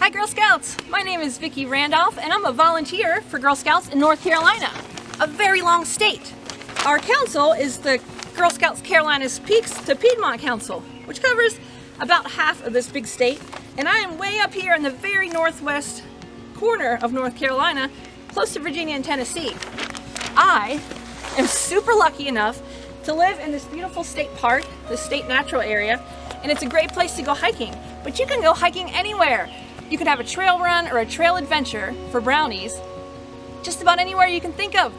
Hi Girl Scouts! My name is Vicki Randolph and I'm a volunteer for Girl Scouts in North Carolina, a very long state. Our council is the Girl Scouts Carolinas Peaks to Piedmont Council, which covers about half of this big state, and I am way up here in the very northwest corner of North Carolina, close to Virginia and Tennessee. I am super lucky enough to live in this beautiful state park, the state natural area, and it's a great place to go hiking. But you can go hiking anywhere. You can have a trail run or a trail adventure for Brownies, just about anywhere you can think of.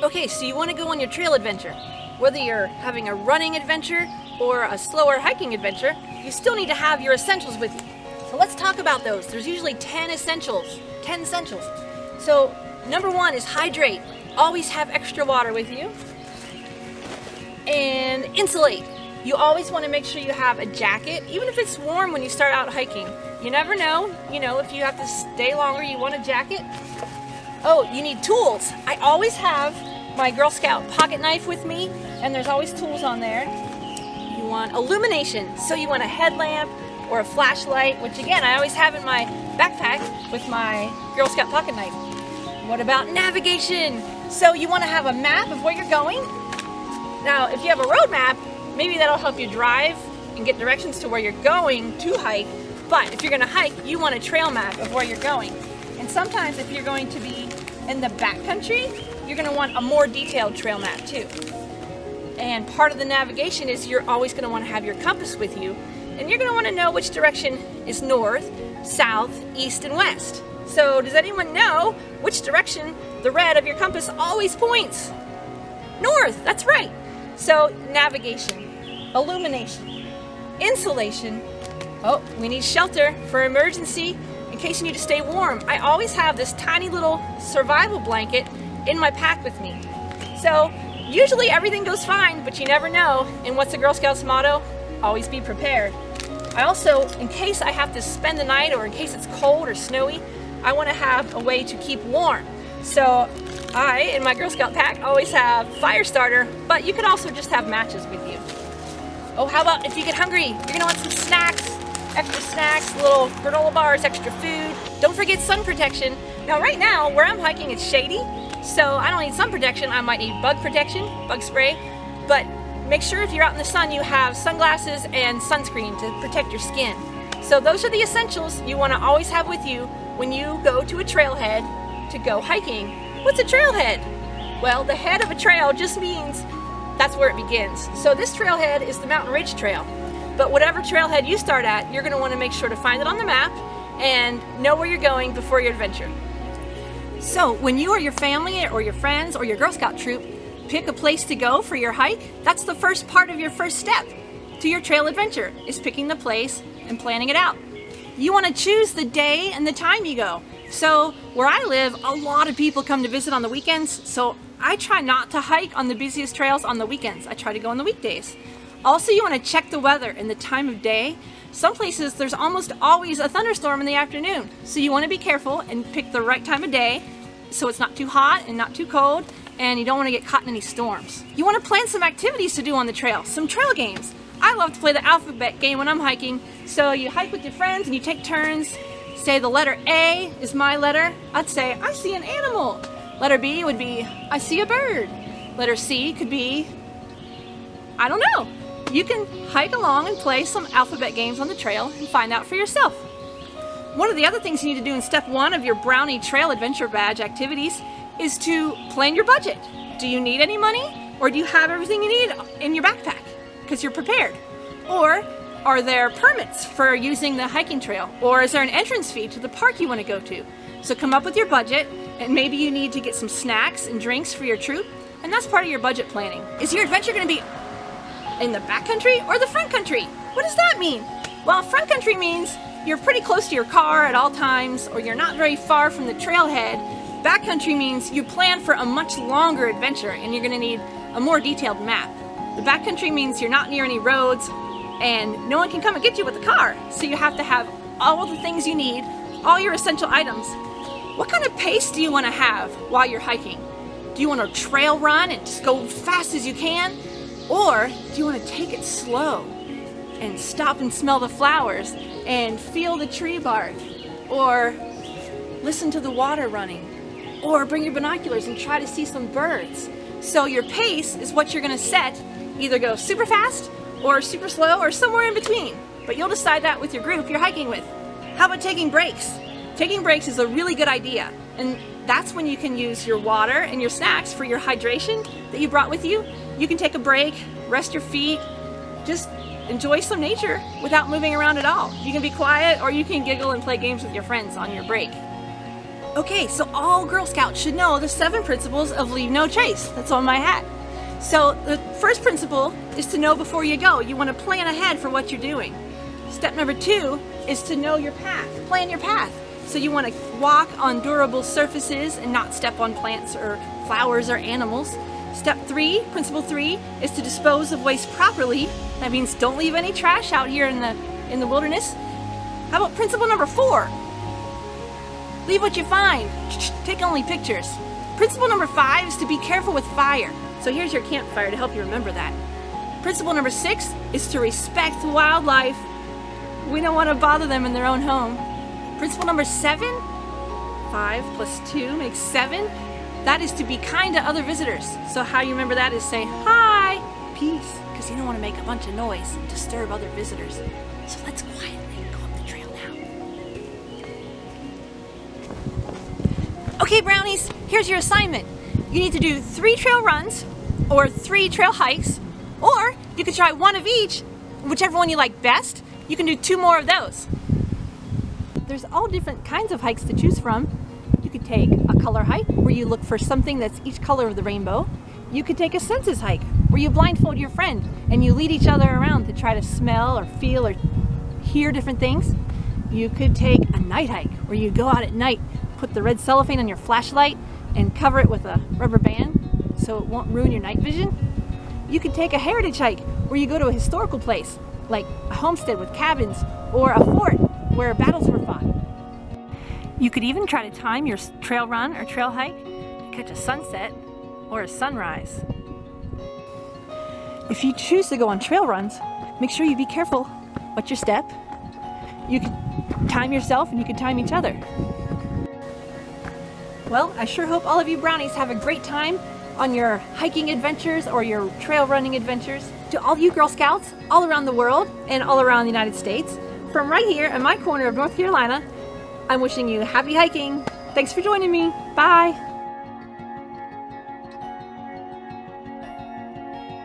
Okay, so you want to go on your trail adventure. Whether you're having a running adventure or a slower hiking adventure, you still need to have your essentials with you. So let's talk about those. There's usually 10 essentials. So number one is hydrate. Always have extra water with you. And insulate. You always want to make sure you have a jacket, even if it's warm when you start out hiking. You never know, if you have to stay longer, you want a jacket. Oh, you need tools. I always have my Girl Scout pocket knife with me, and there's always tools on there. You want illumination, so you want a headlamp or a flashlight, which again, I always have in my backpack with my Girl Scout pocket knife. What about navigation? So you want to have a map of where you're going. Now, if you have a road map, maybe that'll help you drive and get directions to where you're going to hike. But if you're going to hike, you want a trail map of where you're going. And sometimes if you're going to be in the backcountry, you're going to want a more detailed trail map too. And part of the navigation is you're always going to want to have your compass with you. And you're going to want to know which direction is north, south, east, and west. So does anyone know which direction the red of your compass always points? North, that's right. So navigation, illumination, insulation. Oh, we need shelter for emergency in case you need to stay warm. I always have this tiny little survival blanket in my pack with me. So usually everything goes fine, but you never know. And what's the Girl Scouts motto? Always be prepared. I also, in case I have to spend the night or in case it's cold or snowy, I want to have a way to keep warm. So I, in my Girl Scout pack, always have fire starter, but you can also just have matches with you. Oh, how about if you get hungry, you're gonna want some snacks, extra snacks, little granola bars, extra food. Don't forget sun protection. Now right now, where I'm hiking, it's shady, so I don't need sun protection. I might need bug protection, bug spray, but make sure if you're out in the sun, you have sunglasses and sunscreen to protect your skin. So those are the essentials you wanna always have with you when you go to a trailhead to go hiking. What's a trailhead? Well, the head of a trail just means that's where it begins. So this trailhead is the Mountain Ridge Trail. But whatever trailhead you start at, you're gonna wanna make sure to find it on the map and know where you're going before your adventure. So when you or your family or your friends or your Girl Scout troop pick a place to go for your hike, that's the first part of your first step to your trail adventure, is picking the place and planning it out. You wanna choose the day and the time you go. So where I live, a lot of people come to visit on the weekends, so I try not to hike on the busiest trails on the weekends. I try to go on the weekdays. Also, you want to check the weather and the time of day. Some places there's almost always a thunderstorm in the afternoon, so you want to be careful and pick the right time of day so it's not too hot and not too cold, and you don't want to get caught in any storms. You want to plan some activities to do on the trail, some trail games. I love to play the alphabet game when I'm hiking, so you hike with your friends and you take turns. Say the letter A is my letter. I'd say, I see an animal. Letter B would be, I see a bird. Letter C could be, I don't know. You can hike along and play some alphabet games on the trail and find out for yourself. One of the other things you need to do in step one of your Brownie Trail Adventure Badge activities is to plan your budget. Do you need any money, or do you have everything you need in your backpack because you're prepared? Or are there permits for using the hiking trail? Or is there an entrance fee to the park you want to go to? So come up with your budget, and maybe you need to get some snacks and drinks for your troop, and that's part of your budget planning. Is your adventure going to be in the backcountry or the front country? What does that mean? Well, front country means you're pretty close to your car at all times, or you're not very far from the trailhead. Backcountry means you plan for a much longer adventure, and you're going to need a more detailed map. The backcountry means you're not near any roads, and no one can come and get you with a car. So you have to have all the things you need, all your essential items. What kind of pace do you want to have while you're hiking? Do you want to trail run and just go fast as you can? Or do you want to take it slow and stop and smell the flowers and feel the tree bark or listen to the water running, or bring your binoculars and try to see some birds. So your pace is what you're gonna set. Either go super fast or super slow or somewhere in between. But you'll decide that with your group you're hiking with. How about taking breaks? Taking breaks is a really good idea. And that's when you can use your water and your snacks for your hydration that you brought with you. You can take a break, rest your feet, just enjoy some nature without moving around at all. You can be quiet or you can giggle and play games with your friends on your break. Okay, so all Girl Scouts should know the 7 principles of Leave No Trace. That's on my hat. So the first principle is to know before you go. You want to plan ahead for what you're doing. Step number 2 is to know your path. Plan your path. So you want to walk on durable surfaces and not step on plants or flowers or animals. Step 3, principle 3, is to dispose of waste properly. That means don't leave any trash out here in the wilderness. How about principle number 4? Leave what you find. Take only pictures. Principle number 5 is to be careful with fire. So here's your campfire to help you remember that. Principle number 6 is to respect wildlife. We don't want to bother them in their own home. Principle number 7, 5 plus 2 makes 7. That is to be kind to other visitors. So how you remember that is say, hi, peace, because you don't want to make a bunch of noise and disturb other visitors. So let's quietly go up the trail now. Okay, Brownies, here's your assignment. You need to do 3 trail runs or 3 trail hikes, or you could try one of each, whichever one you like best. You can do 2 more of those. There's all different kinds of hikes to choose from. You could take a color hike where you look for something that's each color of the rainbow. You could take a senses hike where you blindfold your friend and you lead each other around to try to smell or feel or hear different things. You could take a night hike where you go out at night, put the red cellophane on your flashlight and cover it with a rubber band so it won't ruin your night vision. You could take a heritage hike where you go to a historical place like a homestead with cabins or a fort where battles were fought. You could even try to time your trail run or trail hike to catch a sunset or a sunrise. If you choose to go on trail runs, make sure you be careful. Watch your step. You can time yourself and you can time each other. Well, I sure hope all of you Brownies have a great time on your hiking adventures or your trail running adventures. To all you Girl Scouts all around the world and all around the United States, from right here in my corner of North Carolina, I'm wishing you happy hiking. Thanks for joining me. Bye.